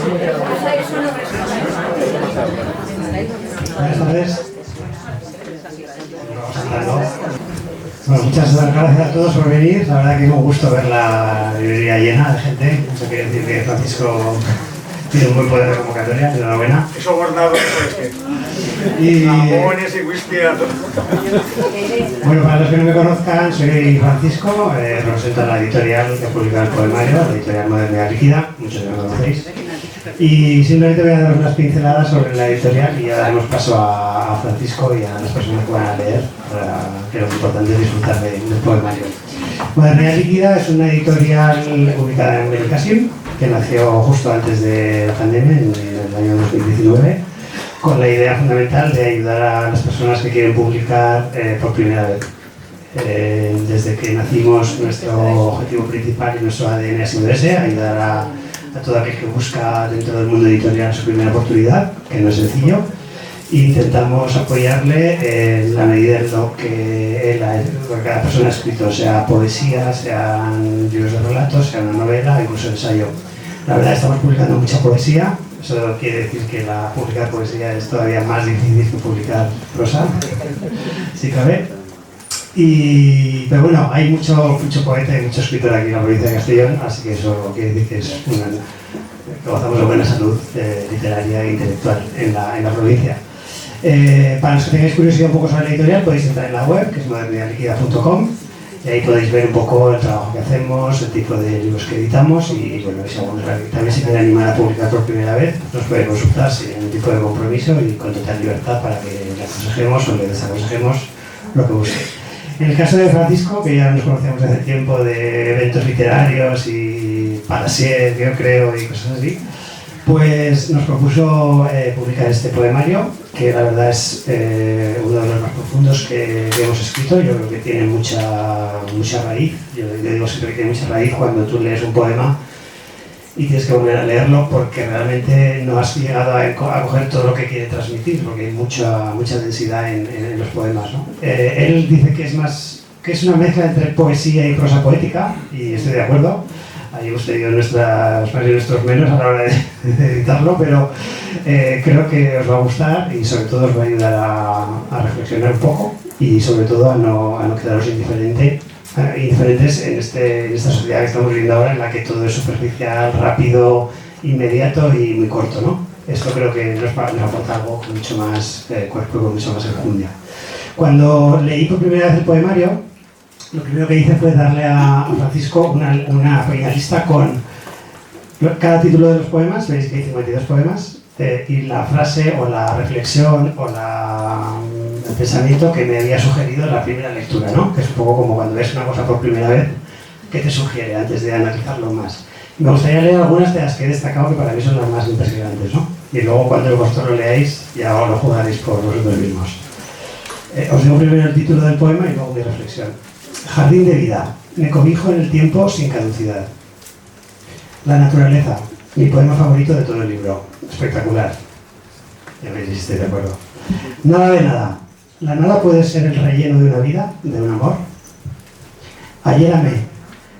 Buenas tardes. Bueno, muchas gracias a todos por venir. La verdad que es un gusto ver la librería llena de gente. Eso quiere decir que Francisco tiene un buen poder de convocatoria. Enhorabuena. Eso guardado, eso es que. Y Jamones y whisky a todo. bueno, para los que no me conozcan, soy Francisco, represento a la editorial que publica el poemario, la editorial Modernidad Líquida, muchos ya me conocéis. Y simplemente voy a dar unas pinceladas sobre la editorial y ya daremos paso a Francisco y a las personas que van a leer, que lo importante es disfrutar del poemario. Modernidad Líquida es una editorial ubicada en Benicàssim, que nació justo antes de la pandemia, en el año 2019, con la idea fundamental de ayudar a las personas que quieren publicar por primera vez. Desde que nacimos, nuestro objetivo principal y nuestro ADN ha sido ese, ayudar a todo aquel que busca dentro del mundo editorial su primera oportunidad, que no es sencillo, e intentamos apoyarle en la medida en lo que cada persona ha escrito, sea poesía, sean libros de relatos, sea una novela, incluso ensayo. La verdad, estamos publicando mucha poesía. Eso quiere decir que publicar poesía es todavía más difícil que publicar prosa, si cabe. Pero bueno, hay mucho poeta y mucho escritor aquí en la provincia de Castellón, así que eso quiere decir que gozamos de buena salud literaria e intelectual en la provincia. Para los que tengáis curiosidad un poco sobre la editorial, podéis entrar en la web, que es modernidadliquida.com, y ahí podéis ver un poco el trabajo que hacemos, el tipo de libros que editamos y bueno, si alguno también se quiere animar a publicar por primera vez, nos puede consultar sin ningún tipo de compromiso y con total libertad para que le aconsejemos o le desaconsejemos lo que busque. En el caso de Francisco, que ya nos conocemos desde hace tiempo de eventos literarios y Palasier, yo creo, y cosas así, pues nos propuso publicar este poemario, que la verdad es uno de los más profundos que hemos escrito. Yo creo que tiene mucha raíz. Yo digo siempre que tiene mucha raíz cuando tú lees un poema y tienes que volver a leerlo porque realmente no has llegado a coger todo lo que quiere transmitir, porque hay mucha densidad en los poemas, ¿no? Él dice que es una mezcla entre poesía y prosa poética, y estoy de acuerdo. Ahí hemos tenido nuestros más y nuestros menos a la hora de editarlo, pero creo que os va a gustar y sobre todo os va a ayudar a reflexionar un poco y sobre todo a no quedaros indiferentes en esta sociedad que estamos viviendo ahora, en la que todo es superficial, rápido, inmediato y muy corto, ¿no? Esto creo que nos aporta algo con mucho más cuerpo y con mucho más enjundia. Cuando leí por primera vez el poemario, lo primero que hice fue darle a Francisco una pequeña lista con cada título de los poemas. Veis que hay 52 poemas, y la frase o la reflexión o el pensamiento que me había sugerido en la primera lectura, ¿no? Que es un poco como cuando ves una cosa por primera vez, ¿qué te sugiere antes de analizarlo más? Me gustaría leer algunas de las que he destacado, que para mí son las más impresionantes, ¿no? Y luego cuando vosotros lo leáis ya lo jugaréis por vosotros mismos. Os digo primero el título del poema y luego mi reflexión. Jardín de vida, me cobijo en el tiempo sin caducidad. La naturaleza, mi poema favorito de todo el libro. Espectacular. Ya veis si estoy de acuerdo. Nada de nada. La nada puede ser el relleno de una vida, de un amor. Ayer amé.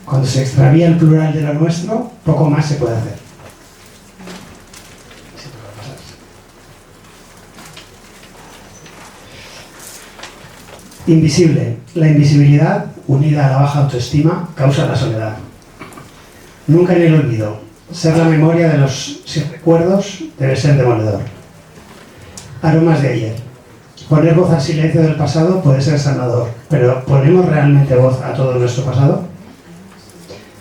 Cuando se extravía el plural de lo nuestro, poco más se puede hacer. Invisible. La invisibilidad, unida a la baja autoestima, causa la soledad. Nunca en el olvido. Ser la memoria de los sin recuerdos debe ser demoledor. Aromas de ayer. Poner voz al silencio del pasado puede ser sanador, pero ¿ponemos realmente voz a todo nuestro pasado?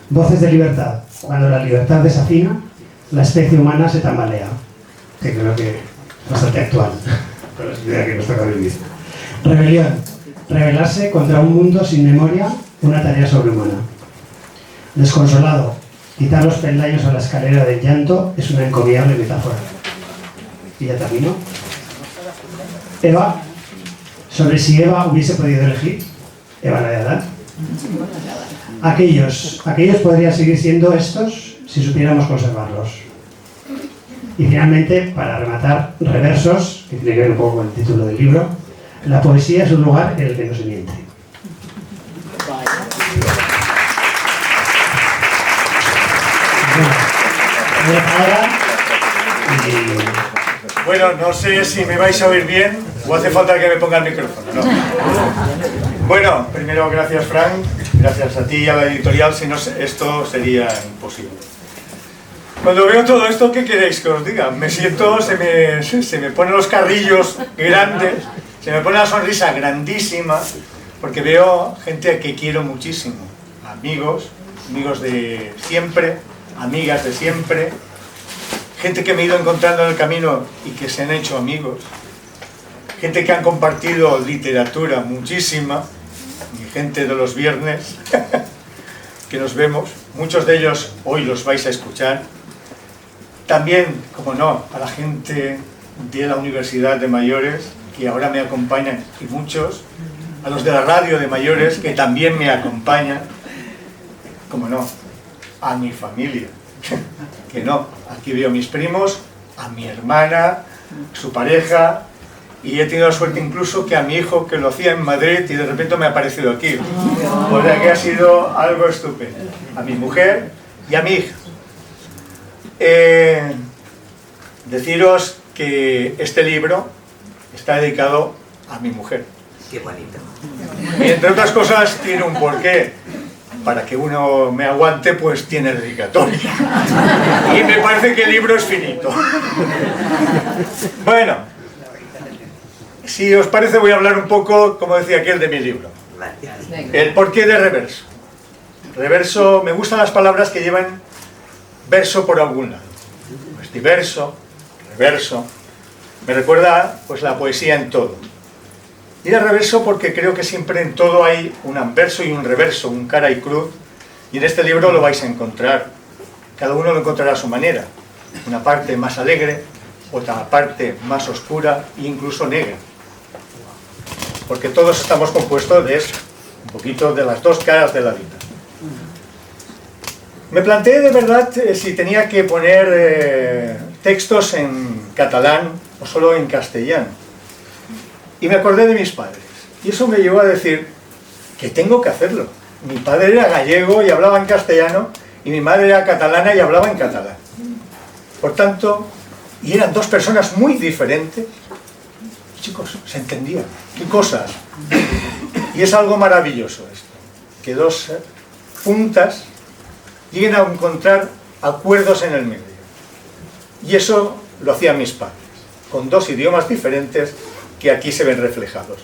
Voces de libertad. Cuando la libertad desafina, la especie humana se tambalea. Que creo que es bastante actual con la sociedad que nos toca vivir. Rebelión. Rebelarse contra un mundo sin memoria, una tarea sobrehumana. Desconsolado. Quitar los peldaños a la escalera del llanto es una encomiable metáfora. Y ya termino. Eva. Sobre si Eva hubiese podido elegir. Eva la de Adán. Aquellos podrían seguir siendo estos si supiéramos conservarlos. Y finalmente, para rematar, reversos, que tiene que ver un poco con el título del libro. La poesía es un lugar en el que no se miente. Bueno, ahora Bueno, no sé si me vais a oír bien o hace falta que me ponga el micrófono, ¿no? Bueno, primero gracias Frank, gracias a ti y a la editorial, si no esto sería imposible. Cuando veo todo esto, ¿qué queréis que os diga? Me siento, se me ponen los carrillos grandes, se me pone la sonrisa grandísima, porque veo gente que quiero muchísimo, amigos de siempre, amigas de siempre, gente que me he ido encontrando en el camino y que se han hecho amigos, gente que han compartido literatura muchísima, y gente de los viernes que nos vemos, muchos de ellos hoy los vais a escuchar. También, como no, a la gente de la Universidad de Mayores que ahora me acompañan, y muchos, a los de la radio de mayores que también me acompañan, como no, a mi familia, que no, aquí veo a mis primos, a mi hermana, su pareja, y he tenido la suerte incluso que a mi hijo, que lo hacía en Madrid y de repente me ha aparecido aquí, o sea que ha sido algo estupendo, a mi mujer y a mi hija. Deciros que este libro está dedicado a mi mujer. Qué bonito. Y entre otras cosas tiene un porqué. Para que uno me aguante, pues tiene dedicatoria. Y me parece que el libro es finito. Bueno, si os parece voy a hablar un poco, como decía aquel, de mi libro. El porqué de reverso. Reverso, me gustan las palabras que llevan verso por algún lado. Pues diverso, reverso. Me recuerda pues la poesía en todo. Y el reverso porque creo que siempre en todo hay un anverso y un reverso, un cara y cruz. Y en este libro lo vais a encontrar. Cada uno lo encontrará a su manera. Una parte más alegre, otra parte más oscura e incluso negra. Porque todos estamos compuestos de eso, un poquito de las dos caras de la vida. Me planteé de verdad si tenía que poner textos en catalán o solo en castellano. Y me acordé de mis padres. Y eso me llevó a decir que tengo que hacerlo. Mi padre era gallego y hablaba en castellano, y mi madre era catalana y hablaba en catalán. Por tanto, y eran dos personas muy diferentes, chicos, se entendían. ¿Qué cosas? Y es algo maravilloso esto, que dos puntas lleguen a encontrar acuerdos en el medio. Y eso lo hacían mis padres, con dos idiomas diferentes que aquí se ven reflejados.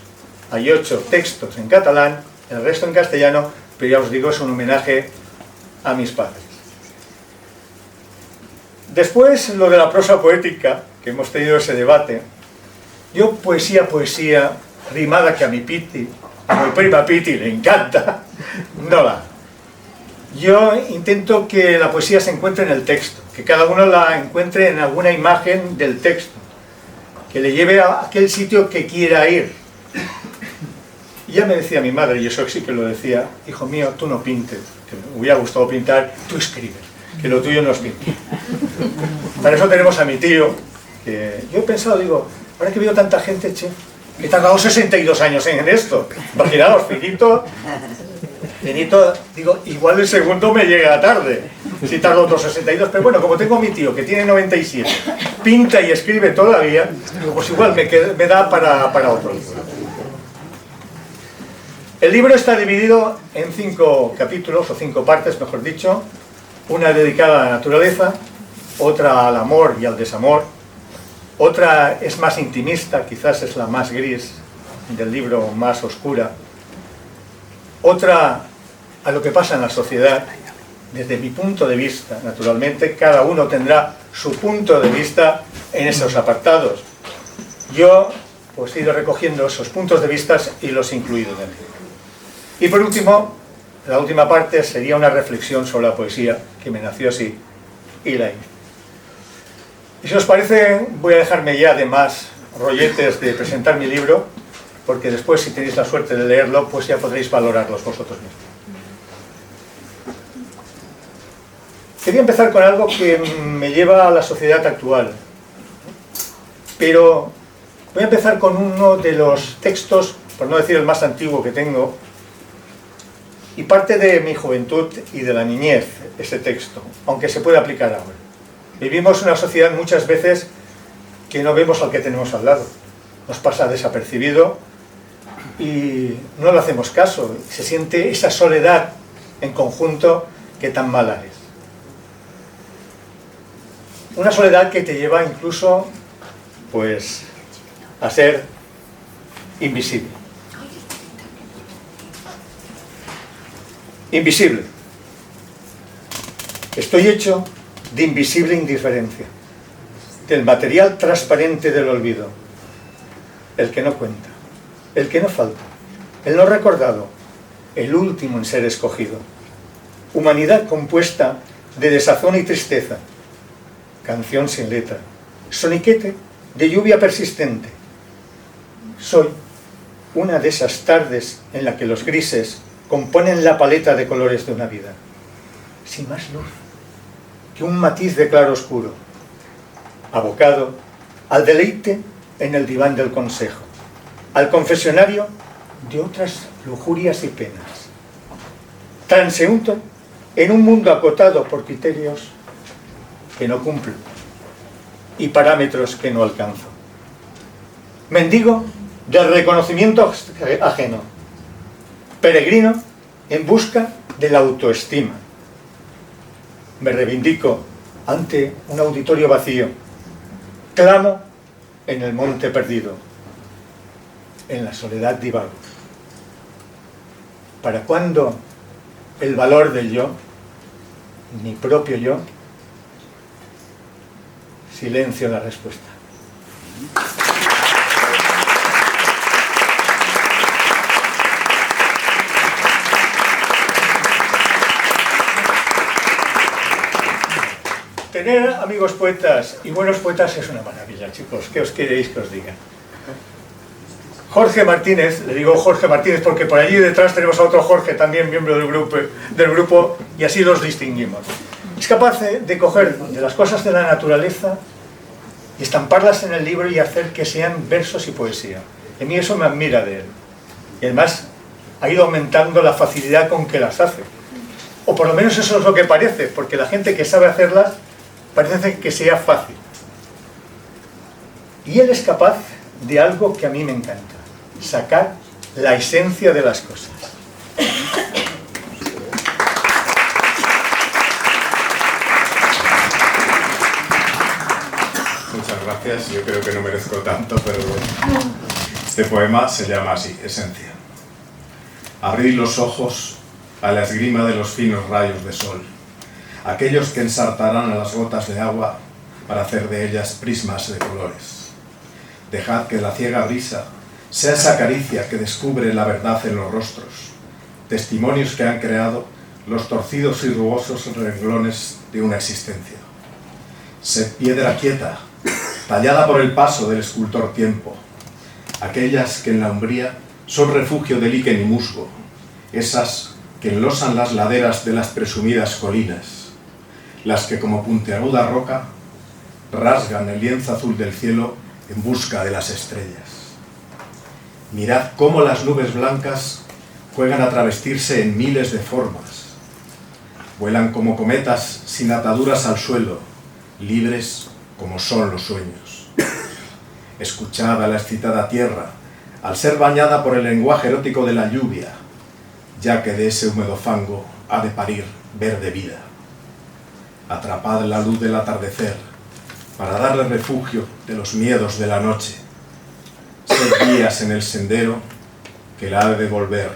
Hay 8 textos en catalán, el resto en castellano, pero ya os digo, es un homenaje a mis padres. Después, lo de la prosa poética, que hemos tenido ese debate, yo poesía, rimada que a mi Piti, a mi prima Piti le encanta, no la hago. Yo intento que la poesía se encuentre en el texto, que cada uno la encuentre en alguna imagen del texto, que le lleve a aquel sitio que quiera ir. Y ya me decía mi madre, y eso sí que lo decía, hijo mío, tú no pintes, que me hubiera gustado pintar, tú escribes, que lo tuyo no es pintar. Para eso tenemos a mi tío, que yo he pensado, digo, ahora que veo tanta gente, che, he tardado 62 años en esto, imaginaos, finito, digo, igual el segundo me llega tarde, si tardo otros 62, pero bueno, como tengo a mi tío que tiene 97, pinta y escribe todavía, digo, pues igual me da para otro libro. El libro está dividido en 5 capítulos, o 5 partes, mejor dicho, una dedicada a la naturaleza, otra al amor y al desamor, otra es más intimista, quizás es la más gris del libro, más oscura, otra a lo que pasa en la sociedad, desde mi punto de vista, naturalmente, cada uno tendrá su punto de vista en esos apartados. Yo pues he ido recogiendo esos puntos de vista y los he incluido dentro. Y por último, la última parte sería una reflexión sobre la poesía, que me nació así, y la hice. Y si os parece, voy a dejarme ya de más rolletes de presentar mi libro, porque después, si tenéis la suerte de leerlo, pues ya podréis valorarlos vosotros mismos. Quería empezar con algo que me lleva a la sociedad actual, pero voy a empezar con uno de los textos, por no decir el más antiguo que tengo, y parte de mi juventud y de la niñez, ese texto, aunque se puede aplicar ahora. Vivimos una sociedad muchas veces que no vemos al que tenemos al lado. Nos pasa desapercibido y no le hacemos caso. Se siente esa soledad en conjunto que tan mala es. Una soledad que te lleva incluso, pues, a ser invisible. Invisible. Estoy hecho de invisible indiferencia, del material transparente del olvido, el que no cuenta, el que no falta, el no recordado, el último en ser escogido. Humanidad compuesta de desazón y tristeza, canción sin letra, soniquete de lluvia persistente. Soy una de esas tardes en la que los grises componen la paleta de colores de una vida, sin más luz que un matiz de claro oscuro, abocado al deleite en el diván del consejo, al confesionario de otras lujurias y penas, transeúnte en un mundo acotado por criterios que no cumplo y parámetros que no alcanzo, mendigo del reconocimiento ajeno, peregrino en busca de la autoestima. Me reivindico ante un auditorio vacío, clamo en el monte perdido, en la soledad divago. ¿Para cuándo el valor del yo, mi propio yo? Silencio la respuesta. Tener amigos poetas y buenos poetas es una maravilla, chicos. ¿Qué os queréis que os diga? Jorge Martínez, le digo Jorge Martínez porque por allí detrás tenemos a otro Jorge, también miembro del grupo, y así los distinguimos. Es capaz de coger de las cosas de la naturaleza y estamparlas en el libro y hacer que sean versos y poesía. A mí eso me admira de él. Y además ha ido aumentando la facilidad con que las hace. O por lo menos eso es lo que parece, porque la gente que sabe hacerlas parece que sea fácil. Y él es capaz de algo que a mí me encanta: sacar la esencia de las cosas. Muchas gracias, yo creo que no merezco tanto, pero este poema se llama así, Esencia. Abrid los ojos a la esgrima de los finos rayos de sol, aquellos que ensartarán a las gotas de agua para hacer de ellas prismas de colores. Dejad que la ciega brisa sea esa caricia que descubre la verdad en los rostros, testimonios que han creado los torcidos y rugosos renglones de una existencia. Sed piedra quieta, tallada por el paso del escultor tiempo, aquellas que en la umbría son refugio de líquen y musgo, esas que enlosan las laderas de las presumidas colinas, las que como puntiaguda roca rasgan el lienzo azul del cielo en busca de las estrellas. Mirad cómo las nubes blancas juegan a travestirse en miles de formas, vuelan como cometas sin ataduras al suelo, libres como son los sueños. Escuchad a la excitada tierra al ser bañada por el lenguaje erótico de la lluvia, ya que de ese húmedo fango ha de parir verde vida. Atrapad la luz del atardecer para darle refugio de los miedos de la noche. Sed guías en el sendero que la ha de devolver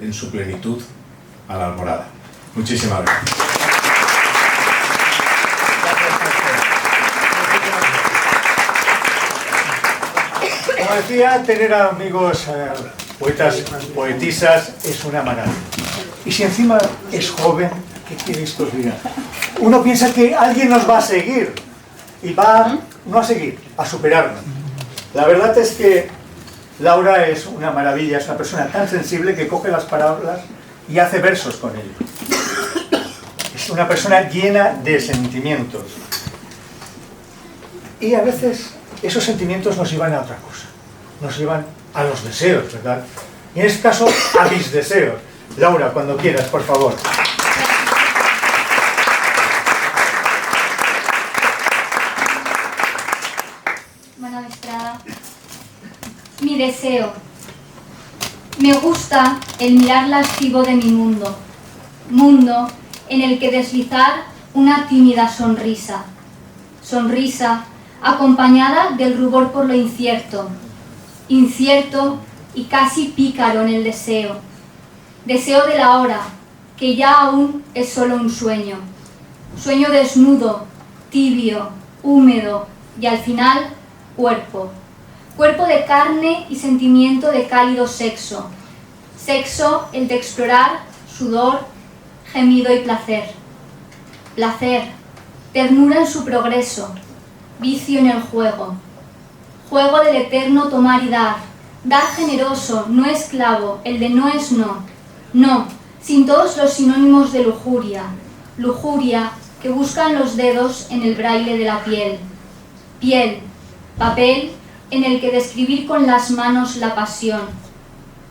en su plenitud a la alborada. Muchísimas gracias. Como decía, tener amigos poetas, poetisas es una maravilla. Y si encima es joven, ¿qué queréis que os diga? Uno piensa que alguien nos va a seguir y va, no a seguir, a superarnos. La verdad es que Laura es una maravilla, es una persona tan sensible que coge las palabras y hace versos con ellos. Es una persona llena de sentimientos. Y a veces esos sentimientos nos llevan a otra cosa. Nos llevan a los deseos, ¿verdad? Y en este caso, a mis deseos. Laura, cuando quieras, por favor. Deseo. Me gusta el mirar lascivo de mi mundo, mundo en el que deslizar una tímida sonrisa, sonrisa acompañada del rubor por lo incierto, incierto y casi pícaro en el deseo, deseo de la hora, que ya aún es solo un sueño, sueño desnudo, tibio, húmedo y al final cuerpo, cuerpo de carne y sentimiento de cálido sexo, sexo el de explorar, sudor, gemido y placer, placer, ternura en su progreso, vicio en el juego, juego del eterno tomar y dar generoso, no esclavo, el de no es no, no, sin todos los sinónimos de lujuria, lujuria que buscan los dedos en el braille de la piel, piel, papel en el que describir con las manos la pasión,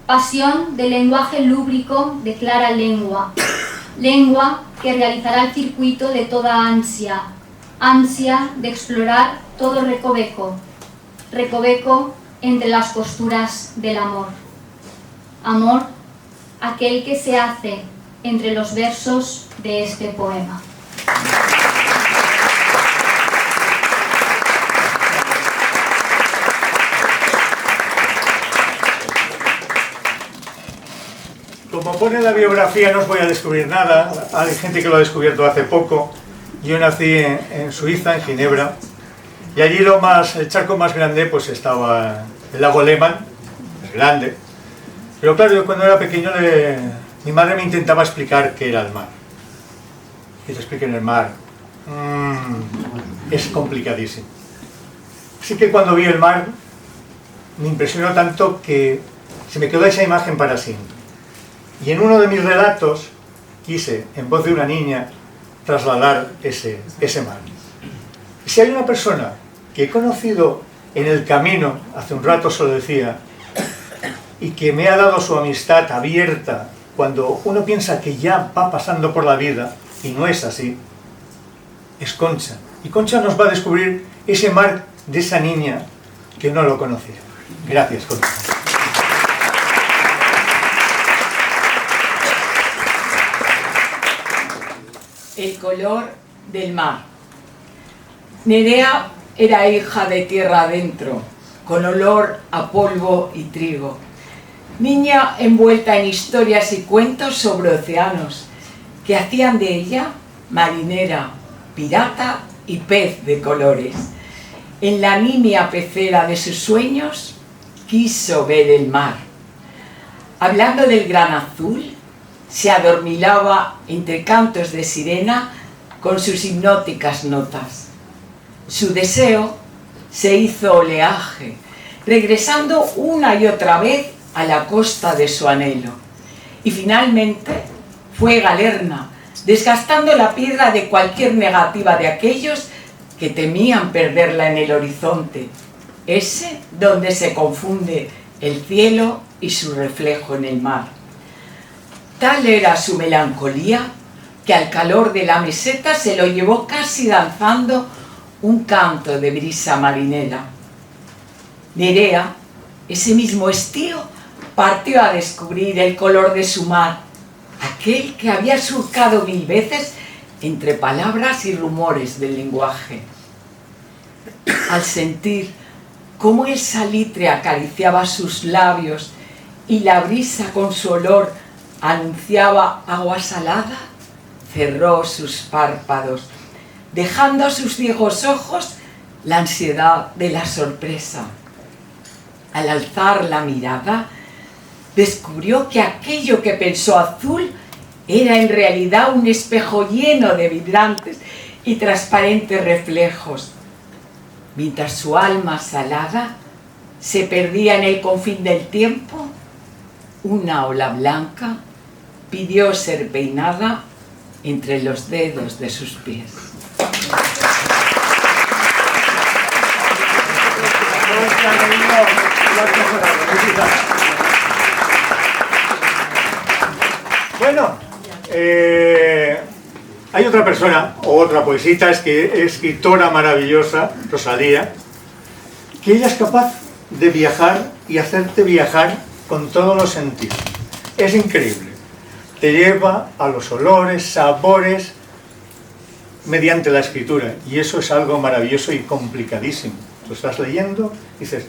pasión de lenguaje lúbrico de clara lengua, lengua que realizará el circuito de toda ansia, ansia de explorar todo recoveco, recoveco entre las costuras del amor. Amor, aquel que se hace entre los versos de este poema. Como pone en la biografía, no os voy a descubrir nada. Hay gente que lo ha descubierto hace poco. Yo nací en Suiza, en Ginebra, y allí el charco más grande pues estaba el lago Lehmann, es grande. Pero claro, yo cuando era pequeño mi madre me intentaba explicar qué era el mar. Que te expliquen el mar. Es complicadísimo. Así que cuando vi el mar me impresionó tanto que se me quedó esa imagen para siempre. Y en uno de mis relatos quise, en voz de una niña, trasladar ese mar. Y si hay una persona que he conocido en el camino, hace un rato se lo decía, y que me ha dado su amistad abierta cuando uno piensa que ya va pasando por la vida, y no es así, es Concha. Y Concha nos va a descubrir ese mar de esa niña que no lo conocía. Gracias, Concha. El color del mar. Nerea era hija de tierra adentro, con olor a polvo y trigo. Niña envuelta en historias y cuentos sobre océanos, que hacían de ella marinera, pirata y pez de colores. En la nimia pecera de sus sueños, quiso ver el mar. Hablando del gran azul, se adormilaba entre cantos de sirena con sus hipnóticas notas. Su deseo se hizo oleaje, regresando una y otra vez a la costa de su anhelo. Y finalmente fue galerna, desgastando la piedra de cualquier negativa de aquellos que temían perderla en el horizonte, ese donde se confunde el cielo y su reflejo en el mar. Tal era su melancolía que al calor de la meseta se lo llevó casi danzando un canto de brisa marinera. Nerea, ese mismo estío, partió a descubrir el color de su mar, aquel que había surcado 1000 veces entre palabras y rumores del lenguaje. Al sentir cómo el salitre acariciaba sus labios y la brisa con su olor anunciaba agua salada, cerró sus párpados, dejando a sus ciegos ojos la ansiedad de la sorpresa. Al alzar la mirada, descubrió que aquello que pensó azul era en realidad un espejo lleno de vibrantes y transparentes reflejos, mientras su alma salada se perdía en el confín del tiempo. Una ola blanca pidió ser peinada entre los dedos de sus pies. Bueno, hay otra persona, o otra poesita, escritora maravillosa, Rosalía, que ella es capaz de viajar y hacerte viajar con todos los sentidos. Es increíble. Te lleva a los olores, sabores, mediante la escritura. Y eso es algo maravilloso y complicadísimo. Tú estás leyendo y dices,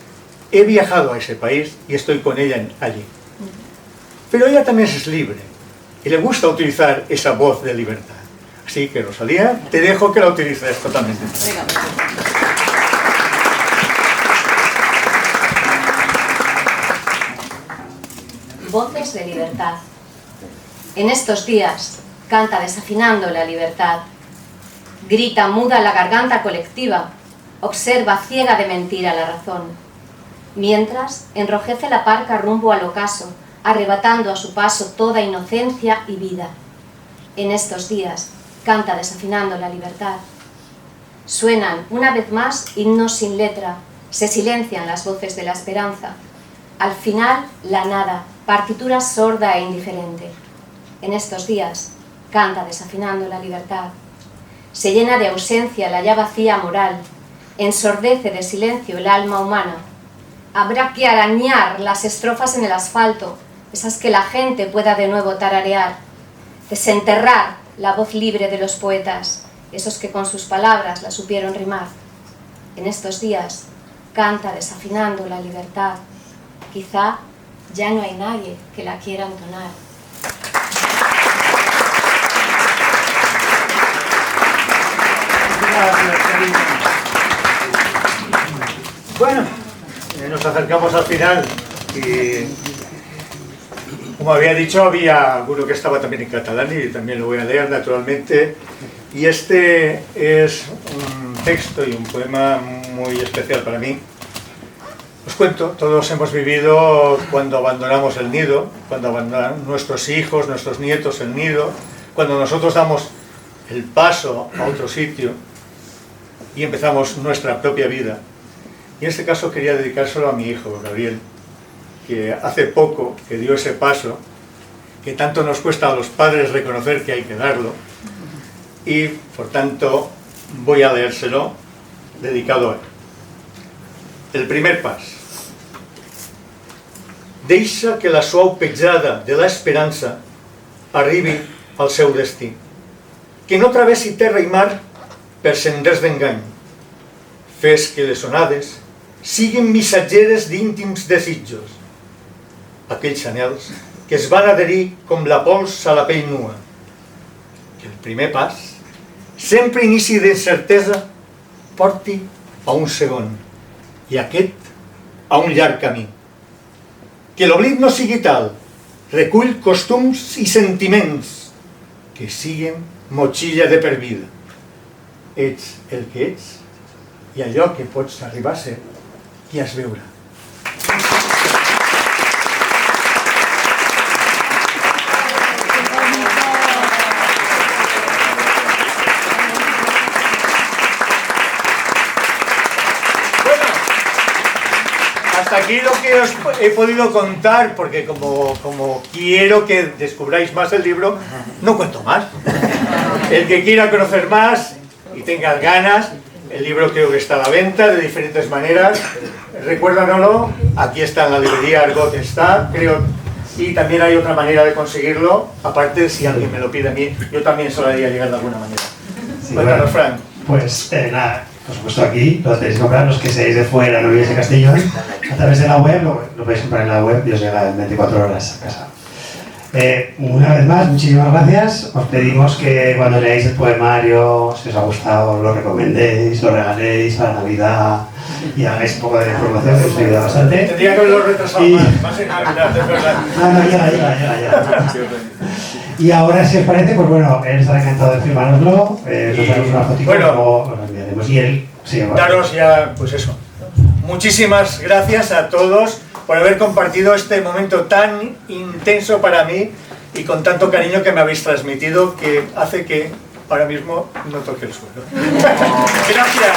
he viajado a ese país y estoy con ella allí. Pero ella también es libre y le gusta utilizar esa voz de libertad. Así que, Rosalía, te dejo que la utilices totalmente. Voces de libertad. En estos días canta desafinando la libertad. Grita muda la garganta colectiva, observa ciega de mentira la razón. Mientras enrojece la parca rumbo al ocaso, arrebatando a su paso toda inocencia y vida. En estos días canta desafinando la libertad. Suenan una vez más himnos sin letra, se silencian las voces de la esperanza. Al final, la nada, partitura sorda e indiferente. En estos días canta desafinando la libertad. Se llena de ausencia la ya vacía moral, ensordece de silencio el alma humana. Habrá que arañar las estrofas en el asfalto, esas que la gente pueda de nuevo tararear, desenterrar la voz libre de los poetas, esos que con sus palabras la supieron rimar. En estos días canta desafinando la libertad. Quizá ya no hay nadie que la quiera entonar. Bueno, nos acercamos al final y, como había dicho, había alguno que estaba también en catalán y también lo voy a leer naturalmente. Y este es un texto y un poema muy especial para mí. Os cuento, todos hemos vivido cuando abandonamos el nido, cuando abandonan nuestros hijos, nuestros nietos el nido, cuando nosotros damos el paso a otro sitio y empezamos nuestra propia vida. Y en este caso quería dedicárselo a mi hijo, Gabriel, que hace poco que dio ese paso, que tanto nos cuesta a los padres reconocer que hay que darlo, y por tanto voy a leérselo dedicado a él. El primer pas. Deixa que la suau petjada de l'esperança arribi al seu destí. Que no travessi terra i mar per senders d'engany. Fes que les onades siguin missatgeres d'íntims desitjos. Aquells anhels que es van adherir com la pols a la pell nua. Que el primer pas, sempre inici d'incertesa, porti a un segon i aquest a un llarg camí. Que l'oblit no sigui tal, recull costums i sentiments que siguin motxilla de per vida. Ets el que ets i allò que pots arribar a ser i has veure. Hasta aquí lo que os he podido contar, porque como quiero que descubráis más el libro, no cuento más. El que quiera conocer más y tenga ganas, el libro creo que está a la venta de diferentes maneras. Recuérdanoslo, aquí está en la librería Argot, está, creo, y también hay otra manera de conseguirlo, aparte si alguien me lo pide a mí, yo también se lo haría llegar de alguna manera. Sí, Cuéntanos, Fran. Pues nada, por supuesto aquí lo tenéis que comprar, los que seáis de fuera, no vivís de Castellón, a través de la web, lo podéis comprar en la web y os llega en 24 horas a casa. Una vez más, muchísimas gracias. Os pedimos que cuando leáis el poemario, si os ha gustado, lo recomendéis, lo regaléis para Navidad y hagáis un poco de promoción, que os ayuda bastante. Tendría que haberlo retrasado más en Navidad, es verdad. No, llega. Y ahora, si os parece, pues bueno, él estará encantado de firmárnoslo, nos haremos una fotito, bueno, luego os lo enviaremos. Y él, sí, bueno. Daros ya, pues eso. Muchísimas gracias a todos por haber compartido este momento tan intenso para mí y con tanto cariño que me habéis transmitido, que hace que ahora mismo no toque el suelo. Gracias.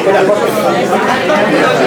Buenas noches.